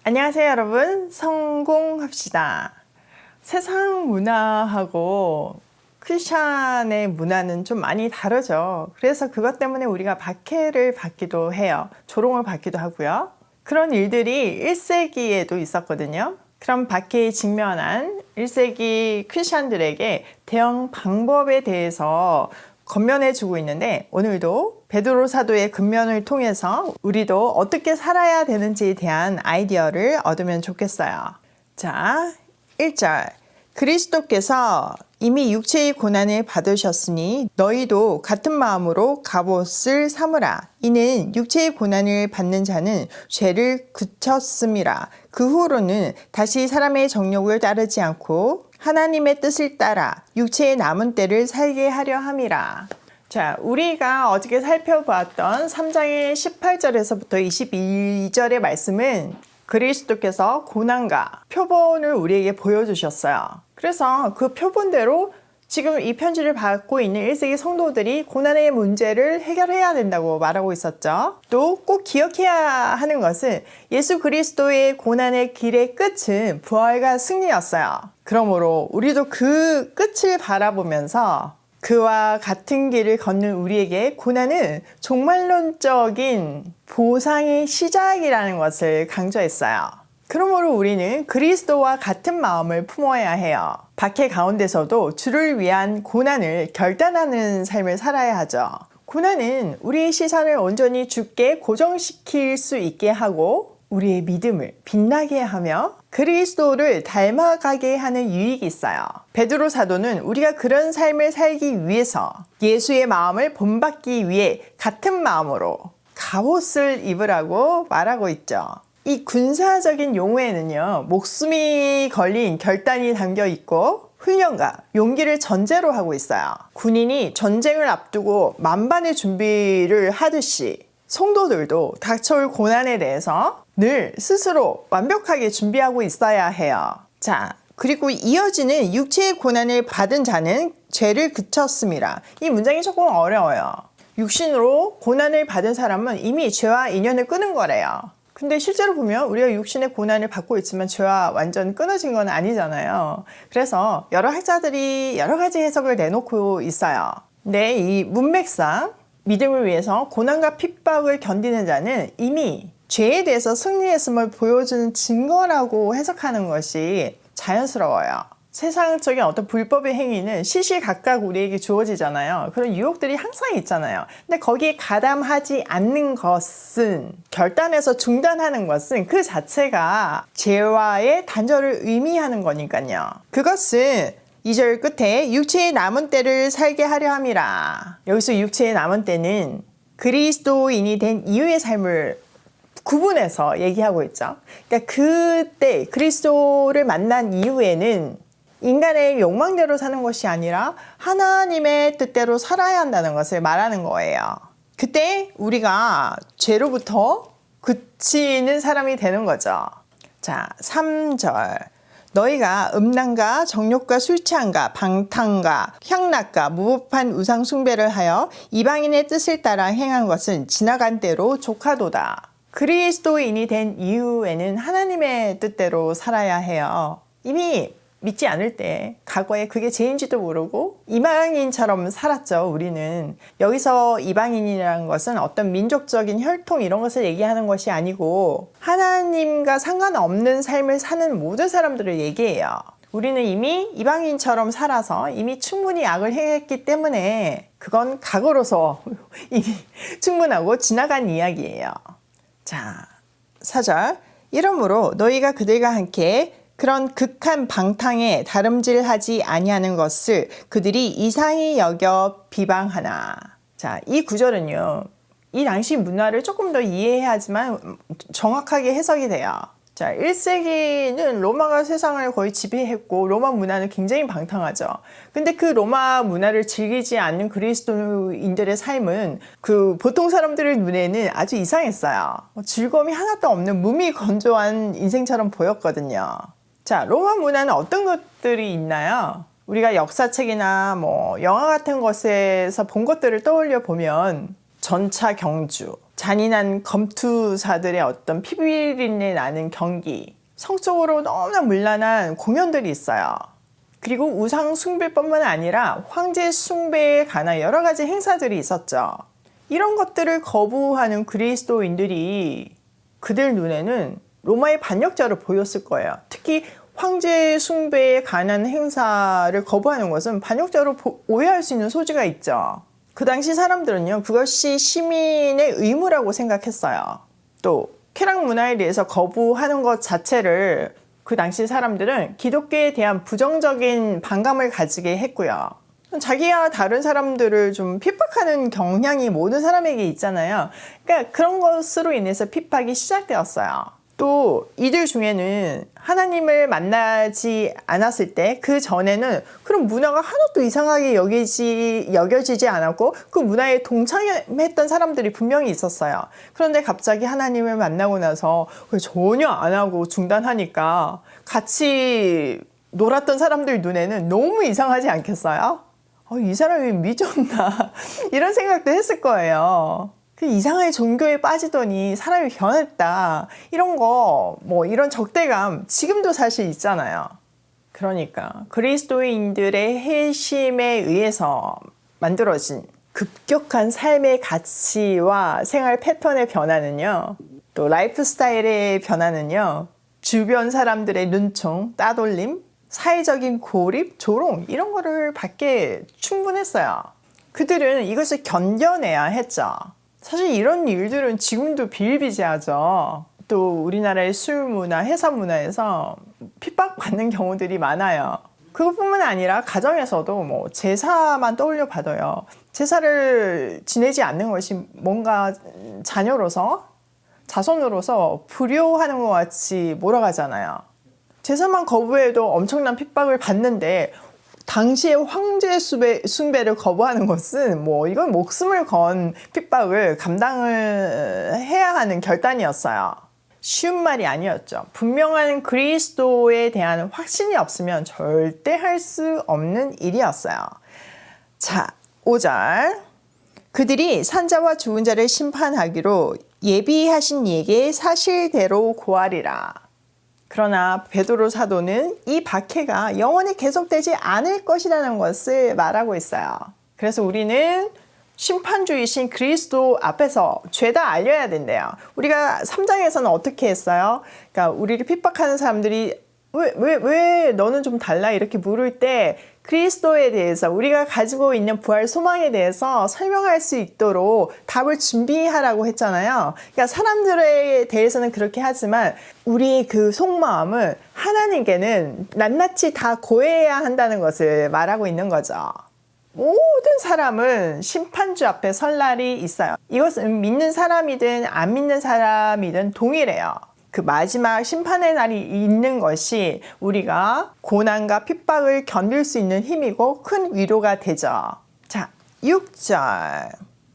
안녕하세요 여러분, 성공합시다. 세상 문화하고 크리스찬의 문화는 좀 많이 다르죠. 그래서 그것 때문에 우리가 박해를 받기도 해요. 조롱을 받기도 하고요. 그런 일들이 1세기에도 있었거든요. 그런 박해에 직면한 1세기 크리스찬들에게 대응 방법에 대해서 권면해 주고 있는데, 오늘도 베드로 사도의 근면을 통해서 우리도 어떻게 살아야 되는지에 대한 아이디어를 얻으면 좋겠어요. 자, 1절. 그리스도께서 이미 육체의 고난을 받으셨으니 너희도 같은 마음으로 갑옷을 삼으라. 이는 육체의 고난을 받는 자는 죄를 그쳤음이라. 그 후로는 다시 사람의 정욕을 따르지 않고 하나님의 뜻을 따라 육체의 남은 때를 살게 하려 함이라. 자, 우리가 어저께 살펴보았던 3장의 18절에서부터 22절의 말씀은 그리스도께서 고난과 표본을 우리에게 보여주셨어요. 그래서 그 표본대로 지금 이 편지를 받고 있는 1세기 성도들이 고난의 문제를 해결해야 된다고 말하고 있었죠. 또 꼭 기억해야 하는 것은 예수 그리스도의 고난의 길의 끝은 부활과 승리였어요. 그러므로 우리도 그 끝을 바라보면서 그와 같은 길을 걷는 우리에게 고난은 종말론적인 보상의 시작이라는 것을 강조했어요. 그러므로 우리는 그리스도와 같은 마음을 품어야 해요. 박해 가운데서도 주를 위한 고난을 결단하는 삶을 살아야 하죠. 고난은 우리의 시선을 온전히 주께 고정시킬 수 있게 하고 우리의 믿음을 빛나게 하며 그리스도를 닮아가게 하는 유익이 있어요. 베드로 사도는 우리가 그런 삶을 살기 위해서 예수의 마음을 본받기 위해 같은 마음으로 갑옷을 입으라고 말하고 있죠. 이 군사적인 용어에는요, 목숨이 걸린 결단이 담겨 있고 훈련과 용기를 전제로 하고 있어요. 군인이 전쟁을 앞두고 만반의 준비를 하듯이 성도들도 닥쳐올 고난에 대해서 늘 스스로 완벽하게 준비하고 있어야 해요. 자, 그리고 이어지는 육체의 고난을 받은 자는 죄를 그쳤음이라. 이 문장이 조금 어려워요. 육신으로 고난을 받은 사람은 이미 죄와 인연을 끊은 거래요. 근데 실제로 보면 우리가 육신의 고난을 받고 있지만 죄와 완전 끊어진 건 아니잖아요. 그래서 여러 학자들이 여러 가지 해석을 내놓고 있어요. 근데 이 문맥상 믿음을 위해서 고난과 핍박을 견디는 자는 이미 죄에 대해서 승리했음을 보여주는 증거라고 해석하는 것이 자연스러워요. 세상적인 어떤 불법의 행위는 시시각각 우리에게 주어지잖아요. 그런 유혹들이 항상 있잖아요. 근데 거기에 가담하지 않는 것은, 결단해서 중단하는 것은 그 자체가 죄와의 단절을 의미하는 거니까요. 그것은 2절 끝에 육체의 남은 때를 살게 하려 함이라. 여기서 육체의 남은 때는 그리스도인이 된 이후의 삶을 구분해서 얘기하고 있죠. 그러니까 그때 그리스도를 만난 이후에는 인간의 욕망대로 사는 것이 아니라 하나님의 뜻대로 살아야 한다는 것을 말하는 거예요. 그때 우리가 죄로부터 그치는 사람이 되는 거죠. 자, 3절. 너희가 음란과 정욕과 술 취함과 방탕과 향락과 무법한 우상 숭배를 하여 이방인의 뜻을 따라 행한 것은 지나간 때로 족하도다. 그리스도인이 된 이후에는 하나님의 뜻대로 살아야 해요. 이미 믿지 않을 때 과거에 그게 죄인지도 모르고 이방인처럼 살았죠. 우리는 여기서 이방인이라는 것은 어떤 민족적인 혈통 이런 것을 얘기하는 것이 아니고 하나님과 상관없는 삶을 사는 모든 사람들을 얘기해요. 우리는 이미 이방인처럼 살아서 이미 충분히 악을 행했기 때문에 그건 과거로서 이미 충분하고 지나간 이야기예요. 자, 4절. 이러므로 너희가 그들과 함께 그런 극한 방탕에 다름질하지 아니하는 것을 그들이 이상히 여겨 비방하나. 자, 이 구절은요, 이 당시 문화를 조금 더 이해해야지만 정확하게 해석이 돼요. 자, 1세기는 로마가 세상을 거의 지배했고 로마 문화는 굉장히 방탕하죠. 근데 그 로마 문화를 즐기지 않는 그리스도인들의 삶은 그 보통 사람들의 눈에는 아주 이상했어요. 즐거움이 하나도 없는 무미건조한 인생처럼 보였거든요. 자, 로마 문화는 어떤 것들이 있나요? 우리가 역사책이나 뭐 영화 같은 것에서 본 것들을 떠올려 보면 전차 경주, 잔인한 검투사들의 어떤 피비린내 나는 경기, 성적으로 너무나 문란한 공연들이 있어요. 그리고 우상 숭배뿐만 아니라 황제 숭배에 관한 여러 가지 행사들이 있었죠. 이런 것들을 거부하는 그리스도인들이 그들 눈에는 로마의 반역자로 보였을 거예요. 특히 황제 숭배에 관한 행사를 거부하는 것은 반역자로 오해할 수 있는 소지가 있죠. 그 당시 사람들은요, 그것이 시민의 의무라고 생각했어요. 또 쾌락 문화에 대해서 거부하는 것 자체를 그 당시 사람들은 기독교에 대한 부정적인 반감을 가지게 했고요. 자기와 다른 사람들을 좀 핍박하는 경향이 모든 사람에게 있잖아요. 그러니까 그런 것으로 인해서 핍박이 시작되었어요. 또 이들 중에는 하나님을 만나지 않았을 때 그 전에는 그런 문화가 하나도 이상하게 여겨지지 않았고 그 문화에 동참했던 사람들이 분명히 있었어요. 그런데 갑자기 하나님을 만나고 나서 전혀 안 하고 중단하니까 같이 놀았던 사람들 눈에는 너무 이상하지 않겠어요? 이 사람이 미쳤나 이런 생각도 했을 거예요. 이상하게 종교에 빠지더니 사람이 변했다. 이런 거, 이런 적대감 지금도 사실 있잖아요. 그러니까 그리스도인들의 회심에 의해서 만들어진 급격한 삶의 가치와 생활 패턴의 변화는요, 또 라이프 스타일의 변화는요, 주변 사람들의 눈총, 따돌림, 사회적인 고립, 조롱 이런 거를 받게 충분했어요. 그들은 이것을 견뎌내야 했죠. 사실 이런 일들은 지금도 비일비재하죠. 또 우리나라의 술 문화, 회사 문화에서 핍박받는 경우들이 많아요. 그것뿐만 아니라 가정에서도 제사만 떠올려 봐도요. 제사를 지내지 않는 것이 뭔가 자녀로서, 자손으로서 불효하는 것 같이 몰아가잖아요. 제사만 거부해도 엄청난 핍박을 받는데 당시에 황제 숭배를 거부하는 것은 이건 목숨을 건 핍박을 감당을 해야 하는 결단이었어요. 쉬운 말이 아니었죠. 분명한 그리스도에 대한 확신이 없으면 절대 할 수 없는 일이었어요. 자, 5절. 그들이 산자와 죽은 자를 심판하기로 예비하신 이에게 사실대로 고하리라. 그러나 베드로 사도는 이 박해가 영원히 계속되지 않을 것이라는 것을 말하고 있어요. 그래서 우리는 심판주이신 그리스도 앞에서 죄다 알려야 된대요. 우리가 3장에서는 어떻게 했어요? 그러니까 우리를 핍박하는 사람들이 왜 너는 좀 달라? 이렇게 물을 때 그리스도에 대해서 우리가 가지고 있는 부활 소망에 대해서 설명할 수 있도록 답을 준비하라고 했잖아요. 그러니까 사람들에 대해서는 그렇게 하지만 우리의 그 속마음은 하나님께는 낱낱이 다 고해야 한다는 것을 말하고 있는 거죠. 모든 사람은 심판주 앞에 설 날이 있어요. 이것은 믿는 사람이든 안 믿는 사람이든 동일해요. 그 마지막 심판의 날이 있는 것이 우리가 고난과 핍박을 견딜 수 있는 힘이고 큰 위로가 되죠. 자, 6절.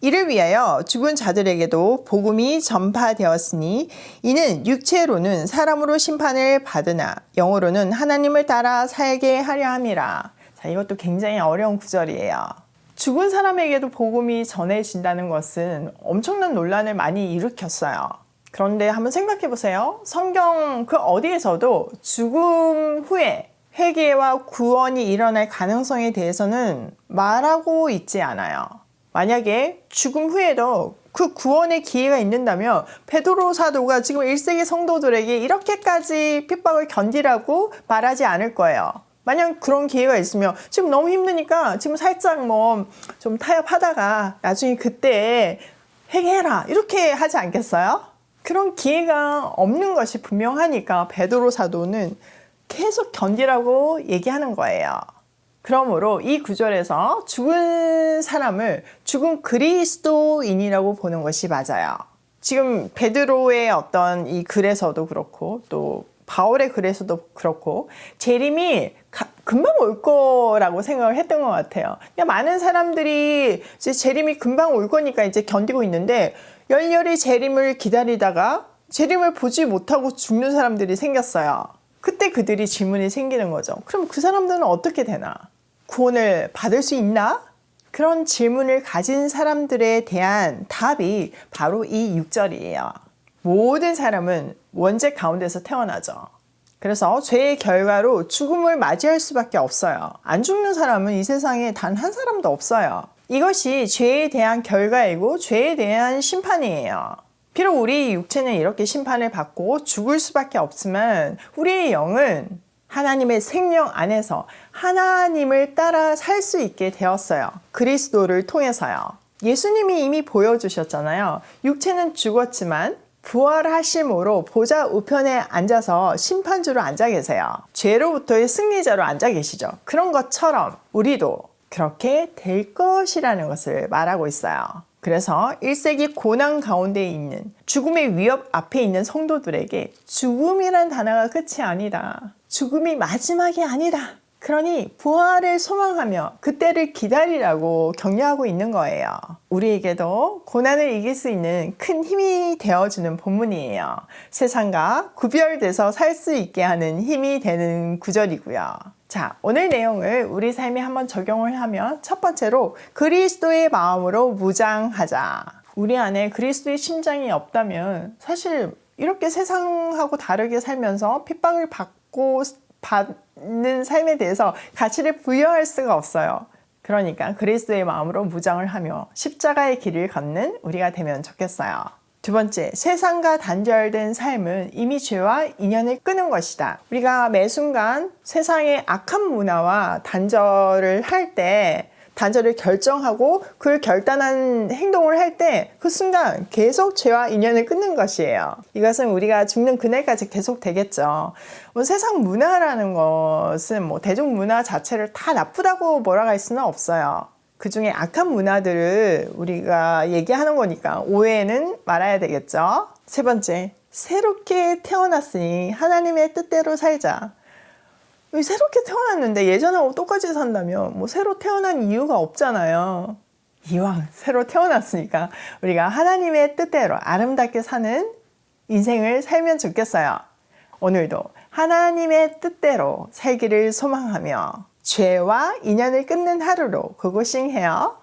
이를 위하여 죽은 자들에게도 복음이 전파되었으니 이는 육체로는 사람으로 심판을 받으나 영으로는 하나님을 따라 살게 하려 함이라. 자, 이것도 굉장히 어려운 구절이에요. 죽은 사람에게도 복음이 전해진다는 것은 엄청난 논란을 많이 일으켰어요. 그런데 한번 생각해 보세요. 성경 그 어디에서도 죽음 후에 회개와 구원이 일어날 가능성에 대해서는 말하고 있지 않아요. 만약에 죽음 후에도 그 구원의 기회가 있는다면 베드로 사도가 지금 1세기 성도들에게 이렇게까지 핍박을 견디라고 말하지 않을 거예요. 만약 그런 기회가 있으면 지금 너무 힘드니까 지금 살짝 좀 타협하다가 나중에 그때 회개해라 이렇게 하지 않겠어요? 그런 기회가 없는 것이 분명하니까 베드로 사도는 계속 견디라고 얘기하는 거예요. 그러므로 이 구절에서 죽은 사람을 죽은 그리스도인이라고 보는 것이 맞아요. 지금 베드로의 어떤 이 글에서도 그렇고 또 바울의 글에서도 그렇고 재림이 금방 올 거라고 생각을 했던 것 같아요. 그냥 많은 사람들이 이제 재림이 금방 올 거니까 이제 견디고 있는데 열렬히 재림을 기다리다가 재림을 보지 못하고 죽는 사람들이 생겼어요. 그때 그들이 질문이 생기는 거죠. 그럼 그 사람들은 어떻게 되나? 구원을 받을 수 있나? 그런 질문을 가진 사람들에 대한 답이 바로 이 6절이에요. 모든 사람은 원죄 가운데서 태어나죠. 그래서 죄의 결과로 죽음을 맞이할 수밖에 없어요. 안 죽는 사람은 이 세상에 단 한 사람도 없어요. 이것이 죄에 대한 결과이고 죄에 대한 심판이에요. 비록 우리 육체는 이렇게 심판을 받고 죽을 수밖에 없지만 우리의 영은 하나님의 생명 안에서 하나님을 따라 살 수 있게 되었어요. 그리스도를 통해서요. 예수님이 이미 보여주셨잖아요. 육체는 죽었지만 부활하심으로 보좌 우편에 앉아서 심판주로 앉아 계세요. 죄로부터의 승리자로 앉아 계시죠. 그런 것처럼 우리도 그렇게 될 것이라는 것을 말하고 있어요. 그래서 1세기 고난 가운데 있는 죽음의 위협 앞에 있는 성도들에게 죽음이란 단어가 끝이 아니다. 죽음이 마지막이 아니다. 그러니 부활을 소망하며 그때를 기다리라고 격려하고 있는 거예요. 우리에게도 고난을 이길 수 있는 큰 힘이 되어주는 본문이에요. 세상과 구별돼서 살 수 있게 하는 힘이 되는 구절이고요. 자, 오늘 내용을 우리 삶에 한번 적용을 하면 첫 번째로 그리스도의 마음으로 무장하자. 우리 안에 그리스도의 심장이 없다면 사실 이렇게 세상하고 다르게 살면서 핍박을 받는 삶에 대해서 가치를 부여할 수가 없어요. 그러니까 그리스도의 마음으로 무장을 하며 십자가의 길을 걷는 우리가 되면 좋겠어요. 두 번째, 세상과 단절된 삶은 이미 죄와 인연을 끊은 것이다. 우리가 매 순간 세상의 악한 문화와 단절을 결정하고 그 결단한 행동을 할 때 그 순간 계속 죄와 인연을 끊는 것이에요. 이것은 우리가 죽는 그날까지 계속 되겠죠. 세상 문화라는 것은 대중문화 자체를 다 나쁘다고 몰아갈 수는 없어요. 그 중에 악한 문화들을 우리가 얘기하는 거니까 오해는 말아야 되겠죠. 세 번째, 새롭게 태어났으니 하나님의 뜻대로 살자. 새롭게 태어났는데 예전하고 똑같이 산다면 새로 태어난 이유가 없잖아요. 이왕 새로 태어났으니까 우리가 하나님의 뜻대로 아름답게 사는 인생을 살면 좋겠어요. 오늘도 하나님의 뜻대로 살기를 소망하며 죄와 인연을 끊는 하루로 고고싱해요.